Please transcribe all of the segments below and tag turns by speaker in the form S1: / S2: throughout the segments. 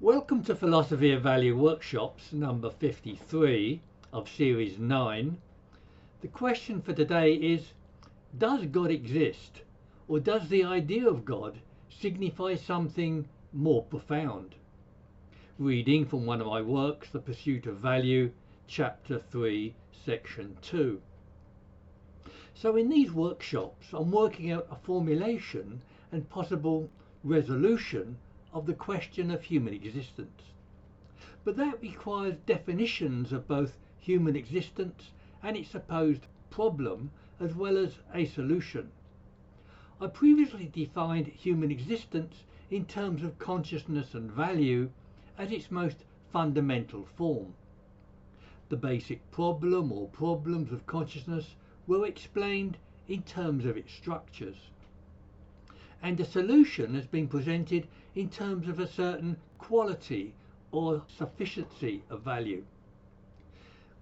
S1: Welcome to Philosophy of Value Workshops number 53 of Series 9. The question for today is, does God exist, or does the idea of God signify something more profound? Reading from one of my works, The Pursuit of Value, Chapter 3, Section 2. So in these workshops, I'm working out a formulation and possible resolution of the question of human existence. But that requires definitions of both human existence and its supposed problem, as well as a solution. I previously defined human existence in terms of consciousness and value as its most fundamental form. The basic problem or problems of consciousness were explained in terms of its structures, and a solution has been presented in terms of a certain quality or sufficiency of value.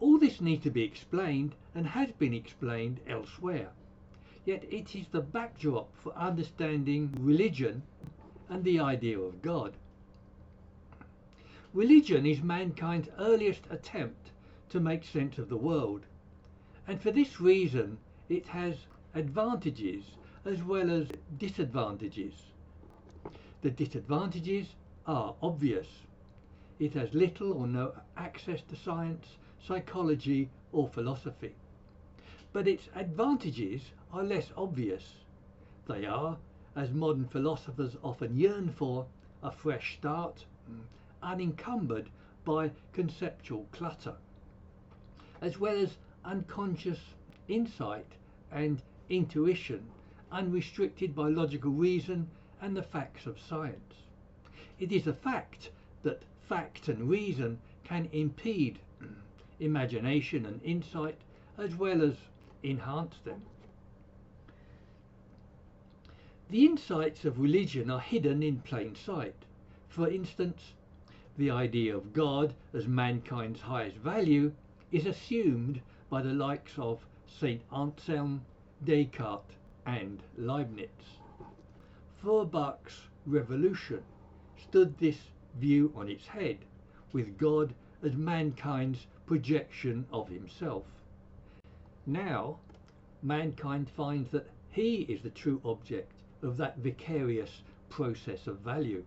S1: All this needs to be explained and has been explained elsewhere, yet it is the backdrop for understanding religion and the idea of God. Religion is mankind's earliest attempt to make sense of the world, and for this reason it has advantages as well as disadvantages. The disadvantages are obvious. It has little or no access to science, psychology, or philosophy. But its advantages are less obvious. They are, as modern philosophers often yearn for, a fresh start, unencumbered by conceptual clutter, as well as unconscious insight and intuition, unrestricted by logical reason and the facts of science. It is a fact that fact and reason can impede imagination and insight, as well as enhance them. The insights of religion are hidden in plain sight. For instance, the idea of God as mankind's highest value is assumed by the likes of St. Anselm, Descartes, and Leibniz. Feuerbach's revolution stood this view on its head, with God as mankind's projection of himself. Now, mankind finds that he is the true object of that vicarious process of value,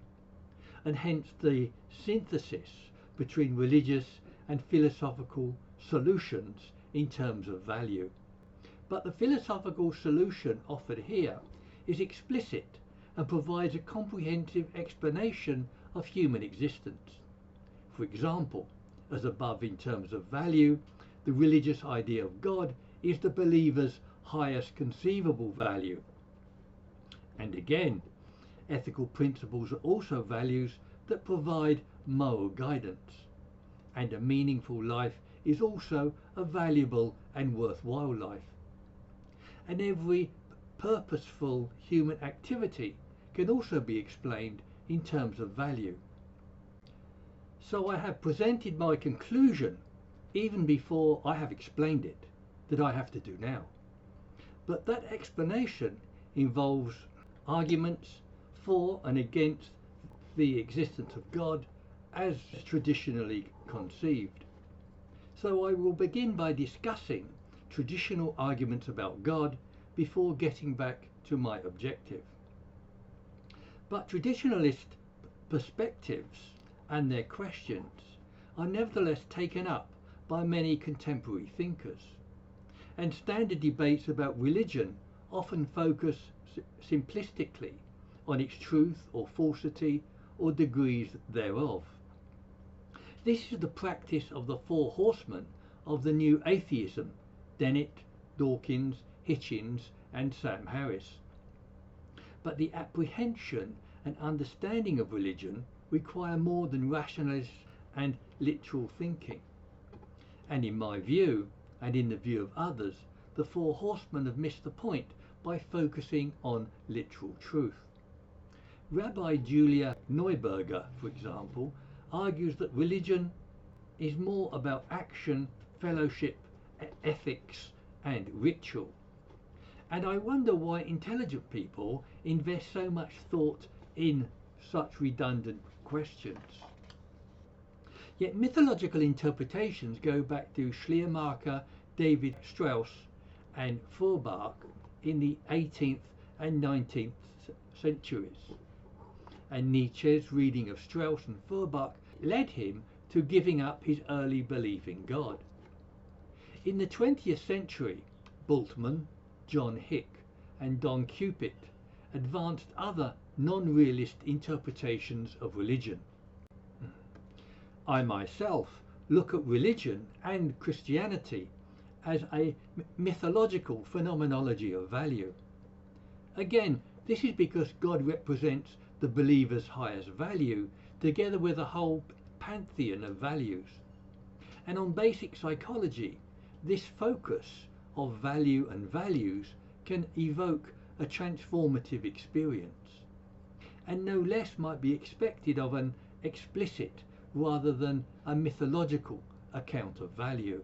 S1: and hence the synthesis between religious and philosophical solutions in terms of value. But the philosophical solution offered here is explicit and provides a comprehensive explanation of human existence. For example, as above in terms of value, the religious idea of God is the believer's highest conceivable value. And again, ethical principles are also values that provide moral guidance. And a meaningful life is also a valuable and worthwhile life. And every purposeful human activity can also be explained in terms of value. So I have presented my conclusion even before I have explained it, that I have to do now. But that explanation involves arguments for and against the existence of God as traditionally conceived. So I will begin by discussing traditional arguments about God before getting back to my objective. But traditionalist perspectives and their questions are nevertheless taken up by many contemporary thinkers, and standard debates about religion often focus simplistically on its truth or falsity or degrees thereof. This is the practice of the four horsemen of the new atheism: Dennett, Dawkins, Hitchins, and Sam Harris. But the apprehension and understanding of religion require more than rationalist and literal thinking. And in my view, and in the view of others, the four horsemen have missed the point by focusing on literal truth. Rabbi Julia Neuberger, for example, argues that religion is more about action, fellowship, ethics, and ritual. And I wonder why intelligent people invest so much thought in such redundant questions. Yet mythological interpretations go back to Schleiermacher, David Strauss and Feuerbach in the 18th and 19th centuries. And Nietzsche's reading of Strauss and Feuerbach led him to giving up his early belief in God. In the 20th century, Bultmann, John Hick and Don Cupid advanced other non-realist interpretations of religion. I myself look at religion and Christianity as a mythological phenomenology of value. Again, this is because God represents the believer's highest value together with a whole pantheon of values. And on basic psychology, this focus of value and values can evoke a transformative experience. And no less might be expected of an explicit rather than a mythological account of value.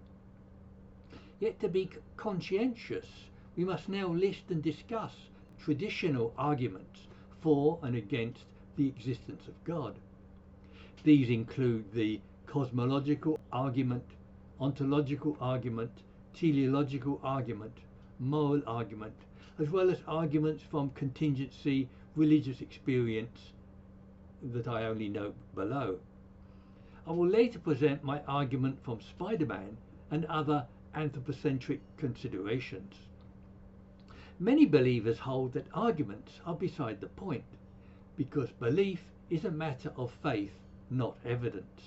S1: Yet to be conscientious, we must now list and discuss traditional arguments for and against the existence of God. These include the cosmological argument, ontological argument, teleological argument, moral argument, as well as arguments from contingency religious experience that I only note below. I will later present my argument from Spider-Man and other anthropocentric considerations. Many believers hold that arguments are beside the point, because belief is a matter of faith, not evidence.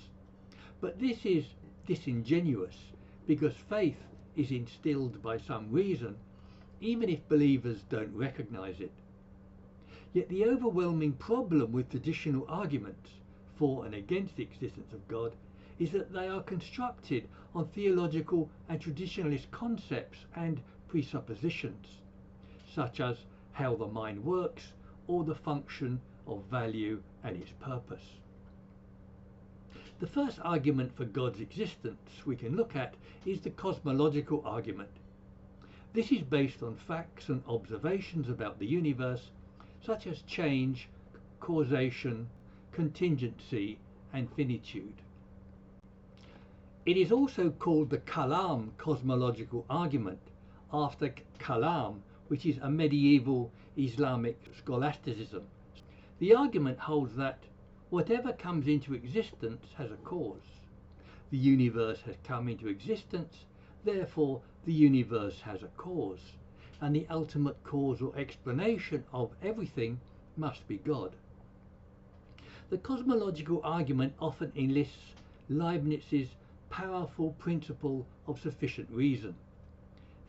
S1: But this is disingenuous, because faith is instilled by some reason, even if believers don't recognize it. Yet the overwhelming problem with traditional arguments for and against the existence of God is that they are constructed on theological and traditionalist concepts and presuppositions, such as how the mind works or the function of value and its purpose. The first argument for God's existence we can look at is the cosmological argument. This is based on facts and observations about the universe, such as change, causation, contingency, and finitude. It is also called the Kalam cosmological argument, after Kalam, which is a medieval Islamic scholasticism. The argument holds that whatever comes into existence has a cause. The universe has come into existence, therefore the universe has a cause, and the ultimate cause or explanation of everything must be God. The cosmological argument often enlists Leibniz's powerful principle of sufficient reason.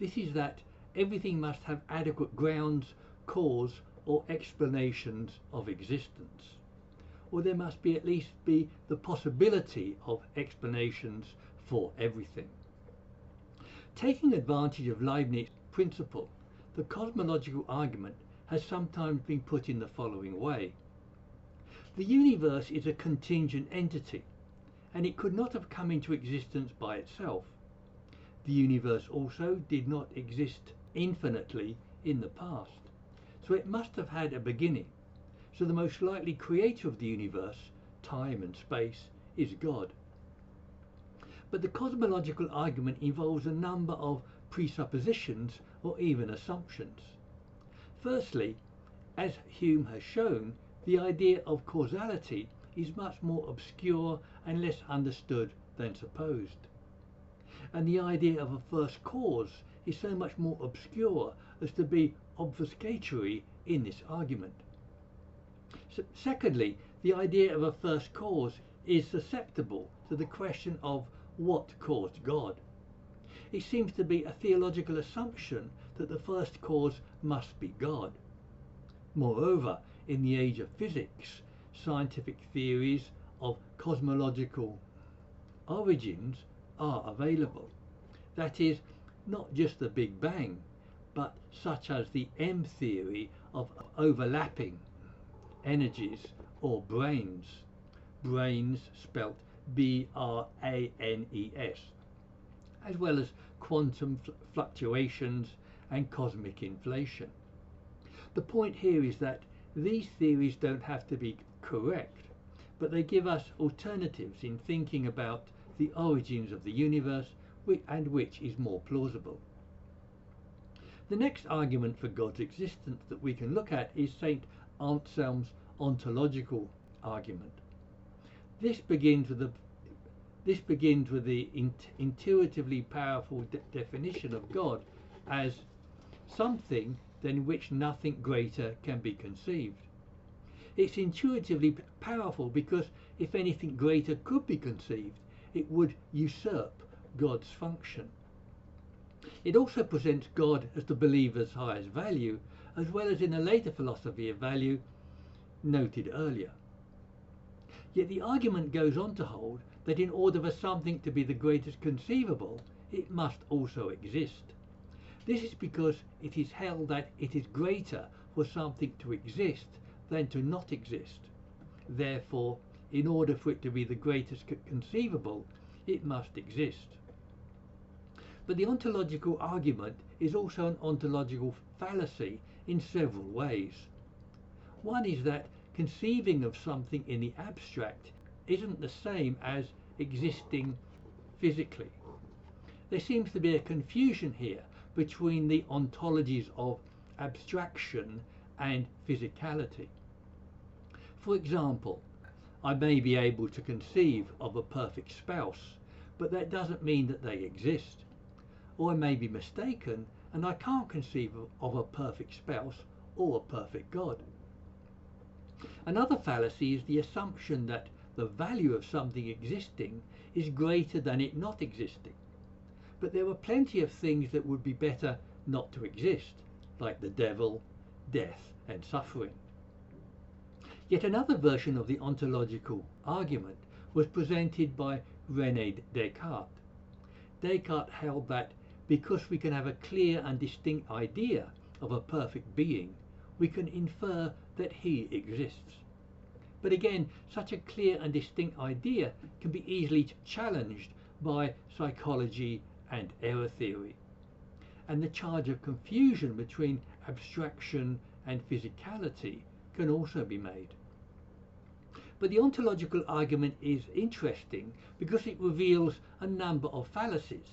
S1: This is that everything must have adequate grounds, cause, or explanations of existence, or there must be at least be the possibility of explanations for everything. Taking advantage of Leibniz's principle, the cosmological argument has sometimes been put in the following way. The universe is a contingent entity, and it could not have come into existence by itself. The universe also did not exist infinitely in the past, so it must have had a beginning. So the most likely creator of the universe, time and space, is God. But the cosmological argument involves a number of presuppositions or even assumptions. Firstly, as Hume has shown, the idea of causality is much more obscure and less understood than supposed. And the idea of a first cause is so much more obscure as to be obfuscatory in this argument. Secondly, the idea of a first cause is susceptible to the question of what caused God. It seems to be a theological assumption that the first cause must be God. Moreover, in the age of physics, scientific theories of cosmological origins are available. That is, not just the Big Bang, but such as the M theory of overlapping energies or branes. Branes spelt B-R-A-N-E-S, as well as quantum fluctuations and cosmic inflation. The point here is that these theories don't have to be correct, but they give us alternatives in thinking about the origins of the universe, and which is more plausible. The next argument for God's existence that we can look at is St. Anselm's ontological argument. This begins with the intuitively powerful definition of God as something than which nothing greater can be conceived. It's intuitively powerful because if anything greater could be conceived, it would usurp God's function. It also presents God as the believer's highest value, as well as in a later philosophy of value noted earlier. Yet the argument goes on to hold that in order for something to be the greatest conceivable, it must also exist. This is because it is held that it is greater for something to exist than to not exist. Therefore, in order for it to be the greatest conceivable, it must exist. But the ontological argument is also an ontological fallacy in several ways. One is that conceiving of something in the abstract isn't the same as existing physically. There seems to be a confusion here between the ontologies of abstraction and physicality. For example, I may be able to conceive of a perfect spouse, but that doesn't mean that they exist. Or I may be mistaken and I can't conceive of a perfect spouse or a perfect God. Another fallacy is the assumption that the value of something existing is greater than it not existing. But there are plenty of things that would be better not to exist, like the devil, death, and suffering. Yet another version of the ontological argument was presented by René Descartes. Descartes held that because we can have a clear and distinct idea of a perfect being, we can infer that he exists. But again, such a clear and distinct idea can be easily challenged by psychology and error theory. And the charge of confusion between abstraction and physicality can also be made. But the ontological argument is interesting because it reveals a number of fallacies,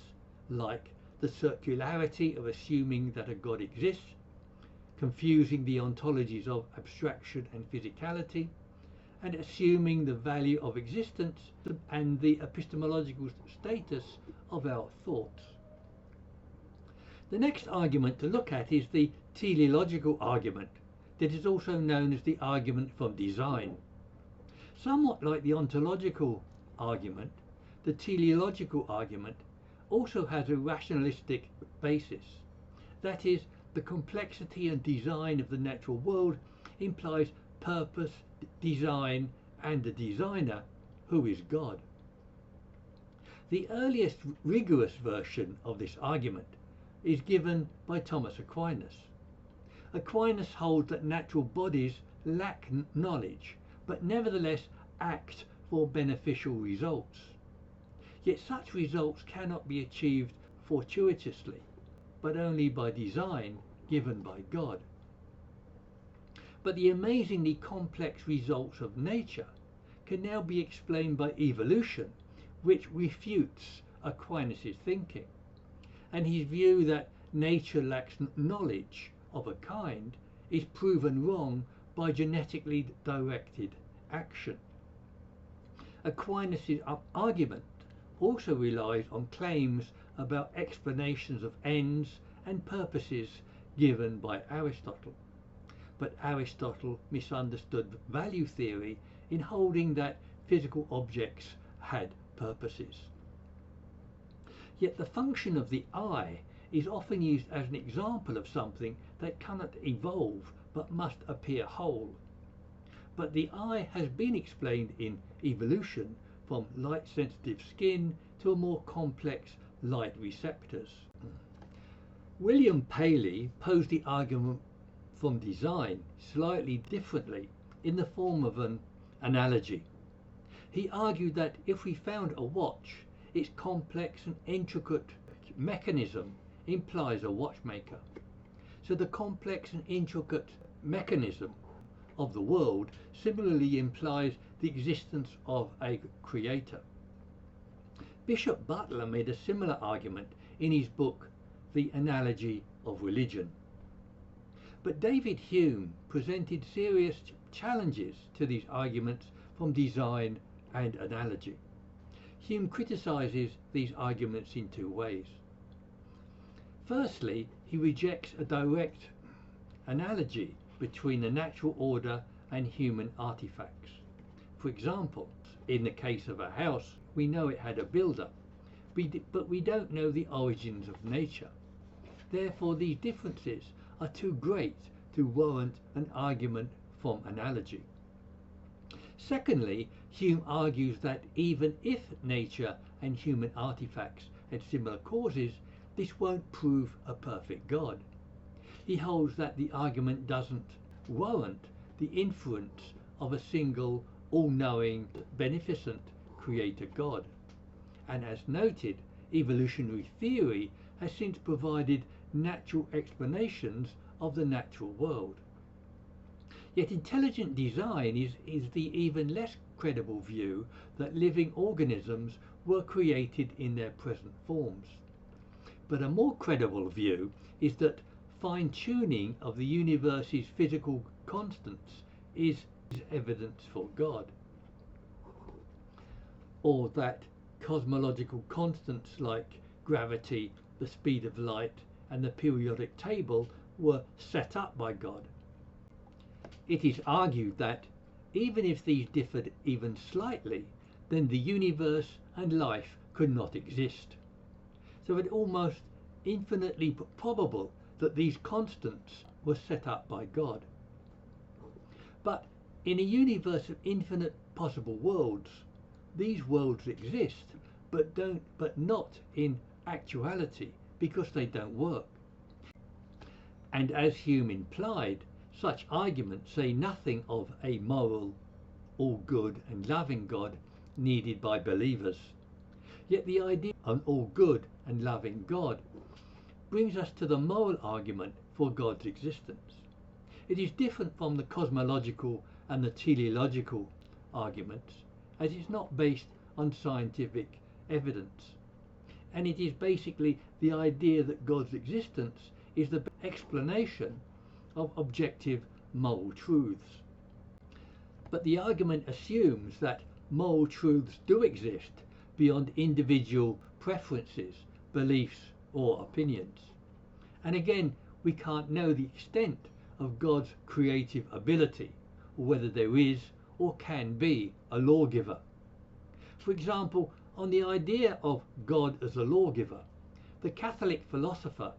S1: like the circularity of assuming that a God exists, confusing the ontologies of abstraction and physicality, and assuming the value of existence and the epistemological status of our thoughts. The next argument to look at is the teleological argument, that is also known as the argument from design. Somewhat like the ontological argument, the teleological argument also has a rationalistic basis. That is, the complexity and design of the natural world implies purpose, design, and the designer, who is God. The earliest rigorous version of this argument is given by Thomas Aquinas. Aquinas holds that natural bodies lack knowledge, but nevertheless act for beneficial results. Yet such results cannot be achieved fortuitously, but only by design given by God. But the amazingly complex results of nature can now be explained by evolution, which refutes Aquinas' thinking, and his view that nature lacks knowledge of a kind is proven wrong by genetically directed action. Aquinas' argument also relies on claims about explanations of ends and purposes given by Aristotle. But Aristotle misunderstood value theory in holding that physical objects had purposes. Yet the function of the eye is often used as an example of something that cannot evolve but must appear whole. But the eye has been explained in evolution from light-sensitive skin to a more complex light receptors. William Paley posed the argument from design slightly differently in the form of an analogy. He argued that if we found a watch, its complex and intricate mechanism implies a watchmaker. So the complex and intricate mechanism of the world similarly implies the existence of a creator. Bishop Butler made a similar argument in his book The Analogy of Religion. But David Hume presented serious challenges to these arguments from design and analogy. Hume criticizes these arguments in two ways. Firstly, he rejects a direct analogy between the natural order and human artifacts. For example, in the case of a house, we know it had a builder, but we don't know the origins of nature. Therefore, these differences are too great to warrant an argument from analogy. Secondly, Hume argues that even if nature and human artifacts had similar causes, this won't prove a perfect God. He holds that the argument doesn't warrant the inference of a single, all-knowing, beneficent creator God. And as noted, evolutionary theory has since provided natural explanations of the natural world. Yet intelligent design is the even less credible view that living organisms were created in their present forms. But a more credible view is that fine-tuning of the universe's physical constants is evidence for God, or that cosmological constants like gravity, the speed of light, and the periodic table were set up by God. It is argued that even if these differed even slightly, then the universe and life could not exist. So it's almost infinitely probable that these constants were set up by God. But in a universe of infinite possible worlds, these worlds exist, but not in actuality, because they don't work. And as Hume implied, such arguments say nothing of a moral, all good and loving God needed by believers. Yet the idea of an all good and loving God brings us to the moral argument for God's existence. It is different from the cosmological and the teleological arguments, as it's not based on scientific evidence. And it is basically the idea that God's existence is the explanation of objective moral truths. But the argument assumes that moral truths do exist beyond individual preferences, beliefs, or opinions. And again, we can't know the extent of God's creative ability, or whether there is or can be a lawgiver. For example, on the idea of God as a lawgiver, the Catholic philosopher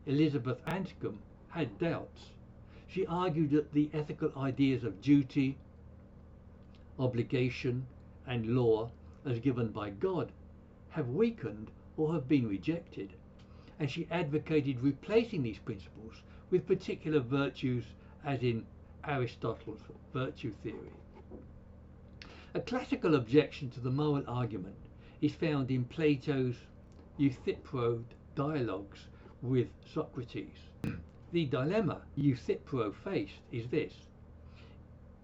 S1: Elizabeth Anscombe had doubts. She argued that the ethical ideas of duty, obligation, and law as given by God have weakened or have been rejected, and she advocated replacing these principles with particular virtues, as in Aristotle's virtue theory. A classical objection to the moral argument is found in Plato's Euthyphro dialogues with Socrates. The dilemma Euthyphro faced is this: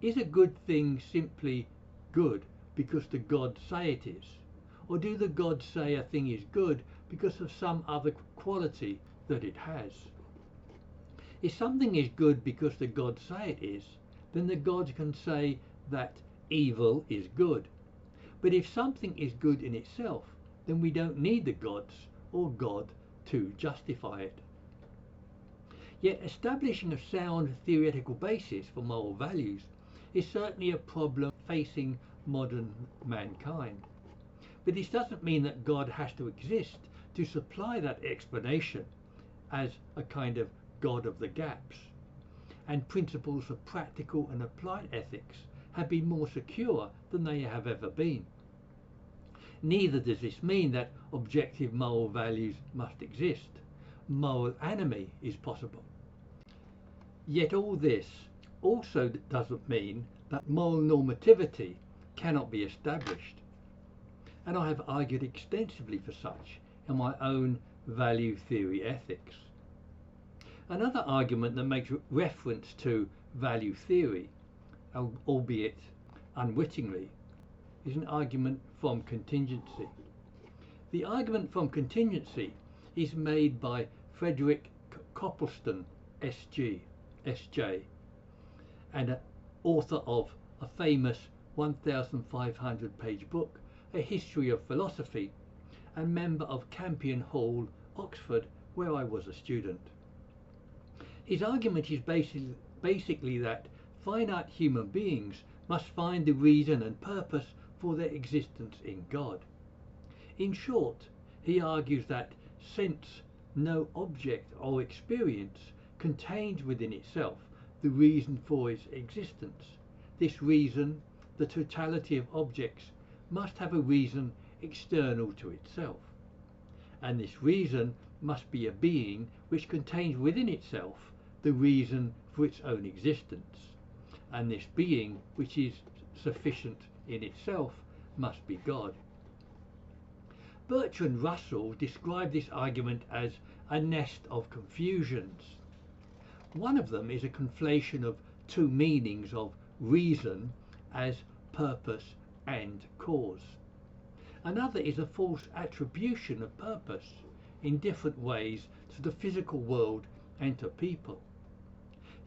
S1: is a good thing simply good because the gods say it is? Or do the gods say a thing is good because of some other quality that it has? If something is good because the gods say it is, then the gods can say that evil is good. But if something is good in itself, then we don't need the gods or God to justify it. Yet establishing a sound theoretical basis for moral values is certainly a problem facing modern mankind. But this doesn't mean that God has to exist to supply that explanation as a kind of God of the gaps. And principles of practical and applied ethics have been more secure than they have ever been. Neither does this mean that objective moral values must exist. Moral anime is possible. Yet all this also doesn't mean that moral normativity cannot be established. And I have argued extensively for such in my own value theory ethics. Another argument that makes reference to value theory, albeit unwittingly, is an argument from contingency. The argument from contingency is made by Frederick Copleston, S.J., and author of a famous 1,500-page book, A History of Philosophy, and member of Campion Hall, Oxford, where I was a student. His argument is basically that finite human beings must find the reason and purpose for their existence in God. In short, he argues that since no object or experience contains within itself the reason for its existence, this reason, the totality of objects, must have a reason external to itself. And this reason must be a being which contains within itself the reason for its own existence. And this being, which is sufficient in itself, must be God. Bertrand Russell described this argument as a nest of confusions. One of them is a conflation of two meanings of reason as purpose and cause. Another is a false attribution of purpose in different ways to the physical world and to people.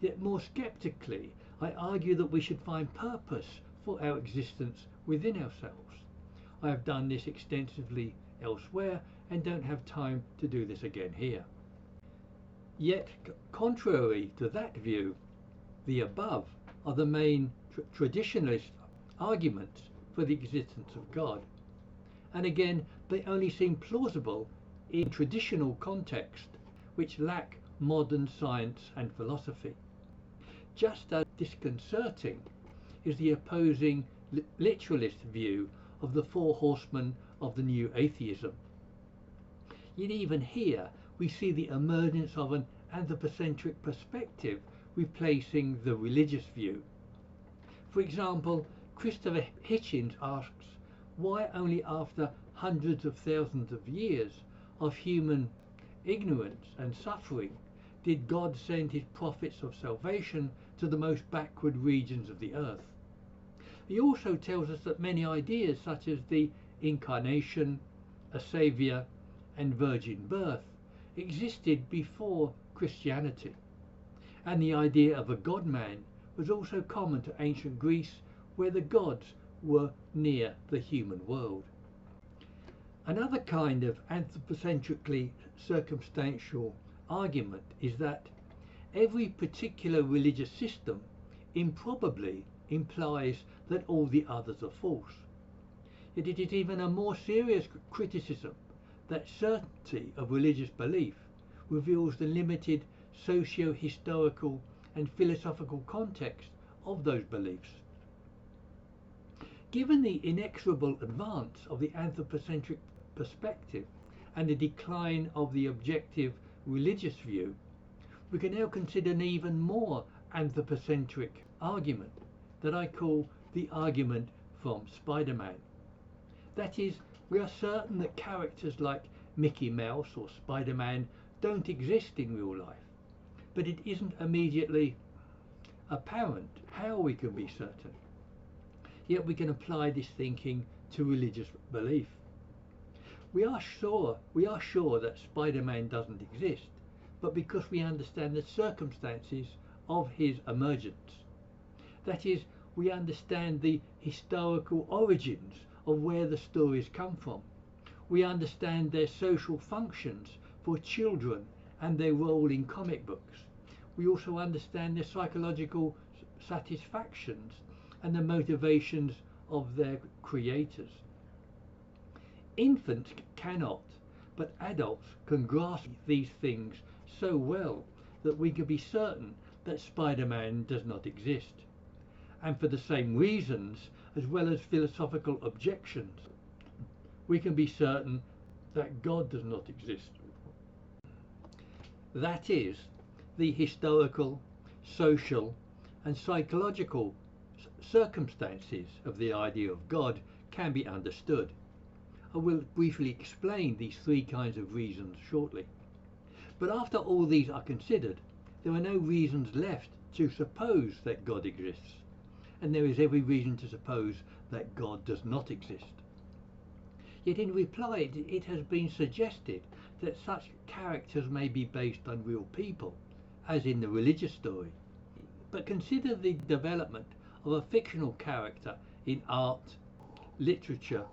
S1: Yet more skeptically, I argue that we should find purpose for our existence within ourselves. I have done this extensively elsewhere and don't have time to do this again here. Yet, contrary to that view, the above are the main traditionalist arguments for the existence of God. And again, they only seem plausible in traditional context, which lack modern science and philosophy. Just as disconcerting is the opposing literalist view of the four horsemen of the new atheism. Yet even here we see the emergence of an anthropocentric perspective replacing the religious view. For example, Christopher Hitchins asks, why only after hundreds of thousands of years of human ignorance and suffering did God send his prophets of salvation to the most backward regions of the earth? He also tells us that many ideas such as the incarnation, a saviour and virgin birth existed before Christianity, and the idea of a God-man was also common to ancient Greece, where the gods were near the human world. Another kind of anthropocentrically circumstantial argument is that every particular religious system improbably implies that all the others are false. Yet it is even a more serious criticism that certainty of religious belief reveals the limited socio-historical and philosophical context of those beliefs. Given the inexorable advance of the anthropocentric perspective and the decline of the objective religious view, we can now consider an even more anthropocentric argument that I call the argument from Spider-Man. That is, we are certain that characters like Mickey Mouse or Spider-Man don't exist in real life, but it isn't immediately apparent how we can be certain. Yet we can apply this thinking to religious belief. We are sure that Spider-Man doesn't exist, but because we understand the circumstances of his emergence. That is, we understand the historical origins of where the stories come from. We understand their social functions for children and their role in comic books. We also understand their psychological satisfactions and the motivations of their creators. Infants cannot, but adults can grasp these things so well that we can be certain that Spider-Man does not exist. And for the same reasons, as well as philosophical objections, we can be certain that God does not exist. That is, the historical, social, and psychological circumstances of the idea of God can be understood. I will briefly explain these three kinds of reasons shortly. But after all these are considered, there are no reasons left to suppose that God exists. and there is every reason to suppose that God does not exist. Yet in reply, it has been suggested that such characters may be based on real people, as in the religious story. But consider the development of a fictional character in art, literature,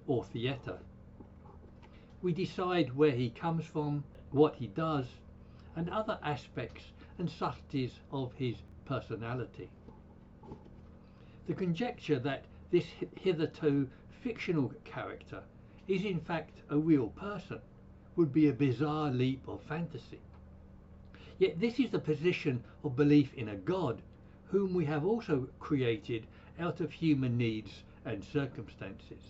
S1: or theatre. We decide where he comes from, what he does, and other aspects and subtleties of his personality. The conjecture that this hitherto fictional character is in fact a real person would be a bizarre leap of fantasy. Yet this is the position of belief in a God whom we have also created out of human needs and circumstances.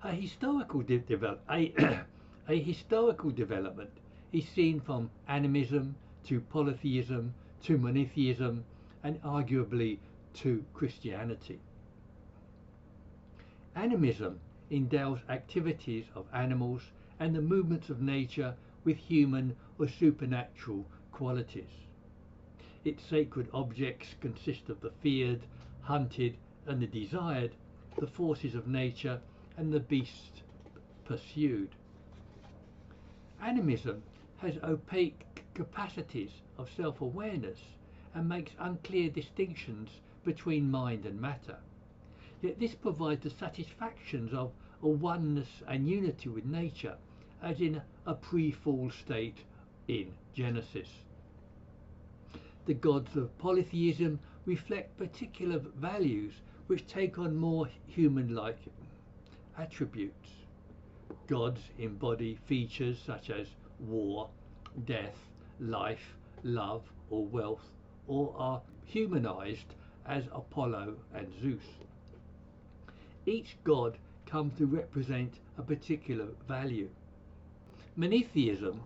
S1: A historical development is seen from animism to polytheism to monotheism and arguably to Christianity. Animism endows activities of animals and the movements of nature with human or supernatural qualities. Its sacred objects consist of the feared, hunted and the desired, the forces of nature and the beasts pursued. Animism has opaque capacities of self-awareness and makes unclear distinctions between mind and matter. Yet this provides the satisfactions of a oneness and unity with nature, as in a pre-fall state in Genesis. The gods of polytheism reflect particular values which take on more human-like attributes. Gods embody features such as war, death, life, love or wealth, or are humanized as Apollo and Zeus. Each god comes to represent a particular value. Monotheism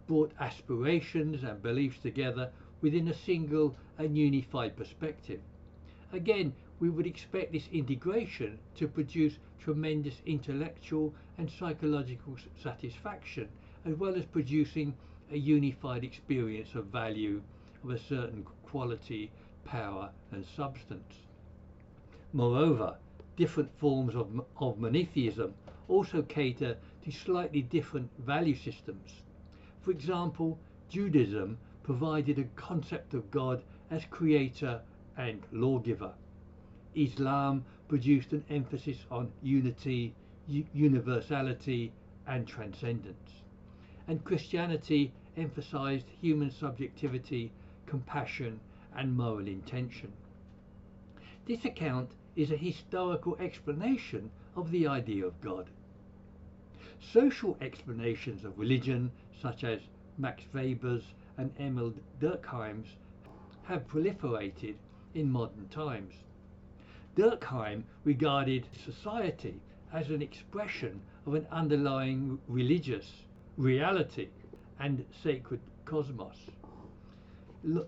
S1: brought aspirations and beliefs together within a single and unified perspective. Again, we would expect this integration to produce tremendous intellectual and psychological satisfaction, as well as producing a unified experience of value of a certain quality, power and substance. Moreover, different forms of monotheism also cater to slightly different value systems. For example, Judaism provided a concept of God as creator and lawgiver. Islam produced an emphasis on unity, universality and transcendence. And Christianity emphasized human subjectivity, compassion and moral intention. This account is a historical explanation of the idea of God. Social explanations of religion, such as Max Weber's and Emil Durkheim's, have proliferated in modern times. Durkheim regarded society as an expression of an underlying religious reality and sacred cosmos.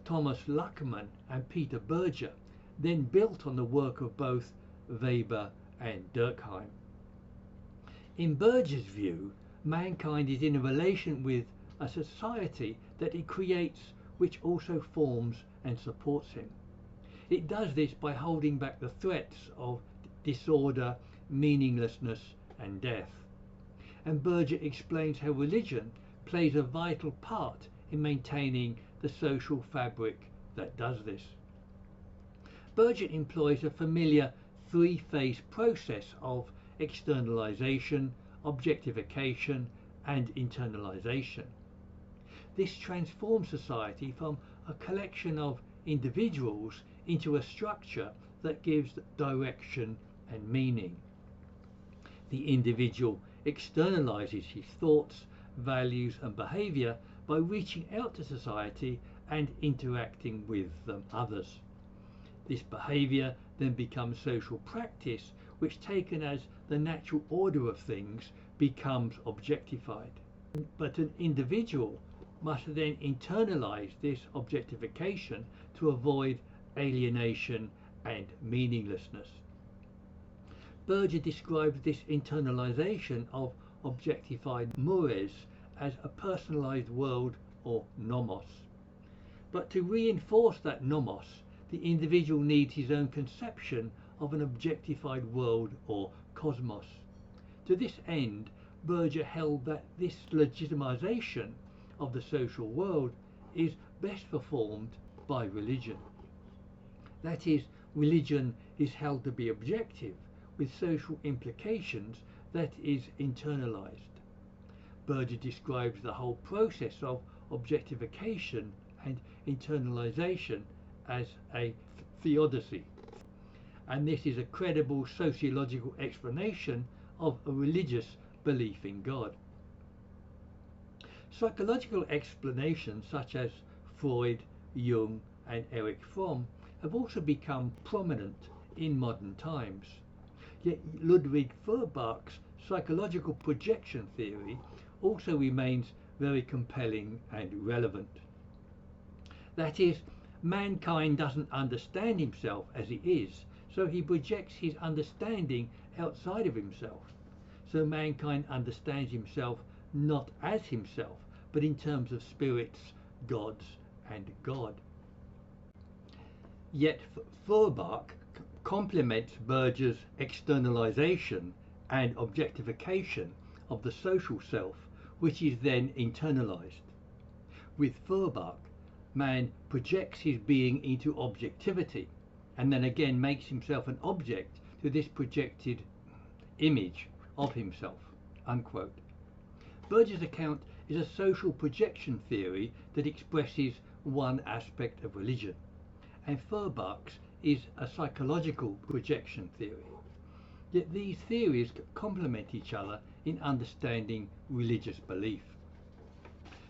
S1: Thomas Luckmann and Peter Berger then built on the work of both Weber and Durkheim. In Berger's view, mankind is in a relation with a society that it creates, which also forms and supports him. It does this by holding back the threats of disorder, meaninglessness and death. And Berger explains how religion plays a vital part in maintaining the social fabric that does this. Berger employs a familiar three-phase process of externalization, objectification and internalization. This transforms society from a collection of individuals into a structure that gives direction and meaning. The individual externalizes his thoughts, values and behavior by reaching out to society and interacting with others. This behavior then becomes social practice, which, taken as the natural order of things, becomes objectified. But an individual must then internalize this objectification to avoid alienation and meaninglessness. Berger describes this internalization of objectified mores as a personalized world, or nomos. But to reinforce that nomos, the individual needs his own conception of an objectified world or cosmos. To this end, Berger held that this legitimization of the social world is best performed by religion. That is, religion is held to be objective, with social implications that is internalized. Berger describes the whole process of objectification and internalization as a theodicy, and this is a credible sociological explanation of a religious belief in God. Psychological explanations such as Freud, Jung and Erich Fromm have also become prominent in modern times. Yet Ludwig Feuerbach's psychological projection theory also remains very compelling and relevant. That is, mankind doesn't understand himself as he is, so he projects his understanding outside of himself. So mankind understands himself not as himself, but in terms of spirits, gods, and God. Yet Feuerbach complements Berger's externalization and objectification of the social self, which is then internalized. With Feuerbach, man projects his being into objectivity and then again makes himself an object to this projected image of himself, unquote. Berger's account is a social projection theory that expresses one aspect of religion, and Feuerbach's is a psychological projection theory. Yet these theories complement each other in understanding religious belief.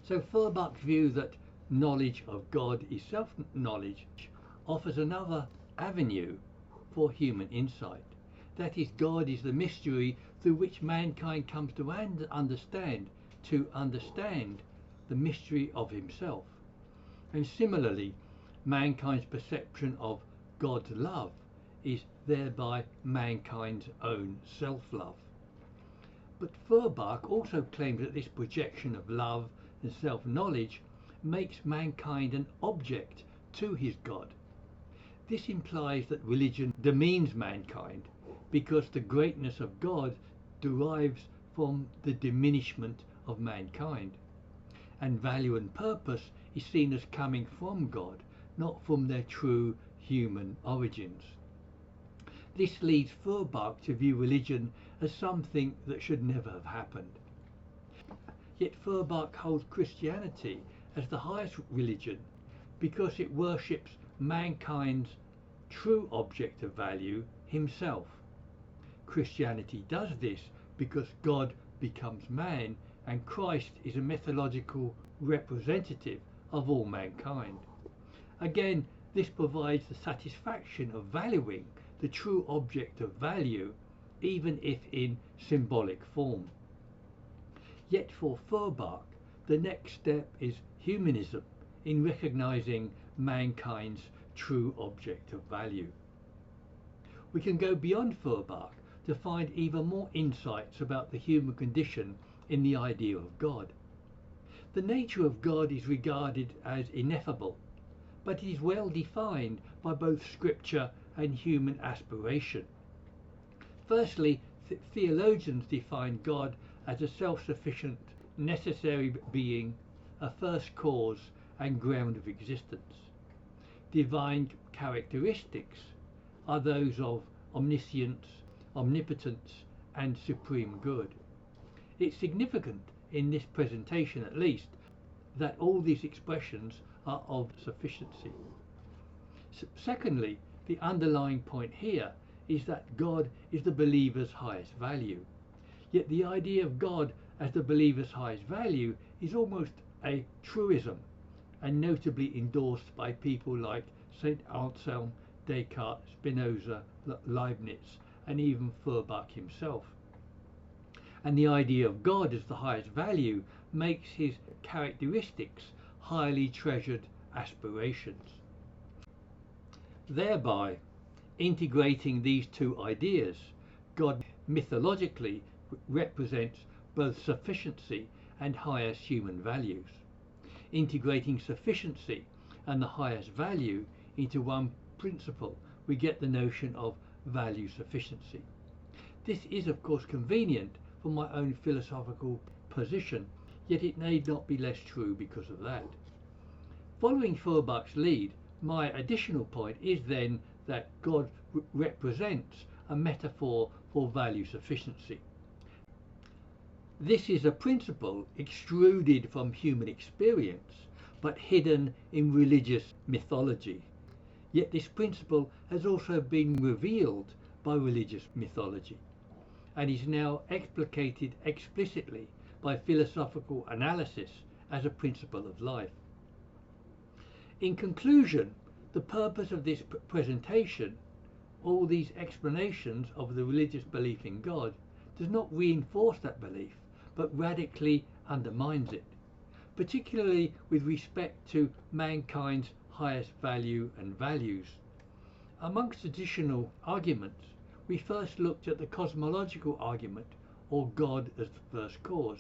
S1: So Feuerbach's view that knowledge of God is self-knowledge offers another avenue for human insight. That is, God is the mystery through which mankind comes to understand the mystery of himself. And similarly, mankind's perception of God's love is thereby mankind's own self-love. But Feuerbach also claims that this projection of love and self-knowledge makes mankind an object to his God. This implies that religion demeans mankind because the greatness of God derives from the diminishment of mankind, and value and purpose is seen as coming from God, not from their true human origins. This leads Feuerbach to view religion as something that should never have happened. Yet Feuerbach holds Christianity as the highest religion because it worships mankind's true object of value, himself. Christianity does this because God becomes man and Christ is a mythological representative of all mankind. Again, this provides the satisfaction of valuing the true object of value, even if in symbolic form. Yet for Feuerbach, the next step is humanism in recognizing mankind's true object of value. We can go beyond Feuerbach to find even more insights about the human condition in the idea of God. The nature of God is regarded as ineffable, but it is well defined by both scripture and human aspiration. Firstly, theologians define God as a self-sufficient, necessary being, a first cause and ground of existence. Divine characteristics are those of omniscience, omnipotence and supreme good. It's significant in this presentation at least that all these expressions are of sufficiency. Secondly, the underlying point here is that God is the believer's highest value. Yet the idea of God as the believer's highest value is almost a truism, and notably endorsed by people like St. Anselm, Descartes, Spinoza, Leibniz, and even Feuerbach himself. And the idea of God as the highest value makes his characteristics highly treasured aspirations. Thereby, integrating these two ideas, God mythologically represents both sufficiency and highest human values. Integrating sufficiency and the highest value into one principle, we get the notion of value sufficiency. This is of course convenient for my own philosophical position, yet it need not be less true because of that. Following Feuerbach's lead, my additional point is then that God represents a metaphor for value sufficiency. This is a principle extruded from human experience, but hidden in religious mythology. Yet this principle has also been revealed by religious mythology, and is now explicated explicitly by philosophical analysis as a principle of life. In conclusion, the purpose of this presentation, all these explanations of the religious belief in God, does not reinforce that belief, but radically undermines it, particularly with respect to mankind's highest value and values. Amongst additional arguments, we first looked at the cosmological argument, or God as the first cause,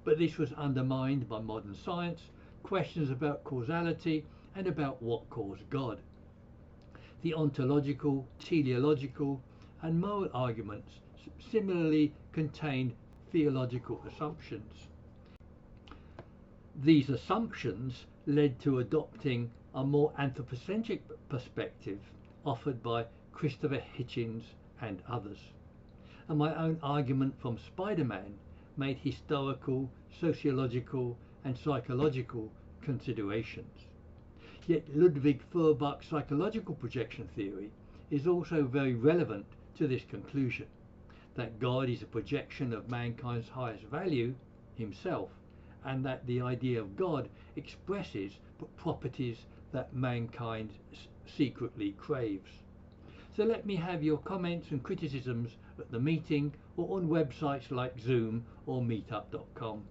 S1: but this was undermined by modern science, questions about causality, and about what caused God. The ontological, teleological, and moral arguments similarly contained theological assumptions. These assumptions led to adopting a more anthropocentric perspective offered by Christopher Hitchins and others. And my own argument from Spider-Man made historical, sociological, and psychological considerations. Yet Ludwig Feuerbach's psychological projection theory is also very relevant to this conclusion, that God is a projection of mankind's highest value, himself, and that the idea of God expresses properties that mankind secretly craves. So let me have your comments and criticisms at the meeting or on websites like Zoom or meetup.com.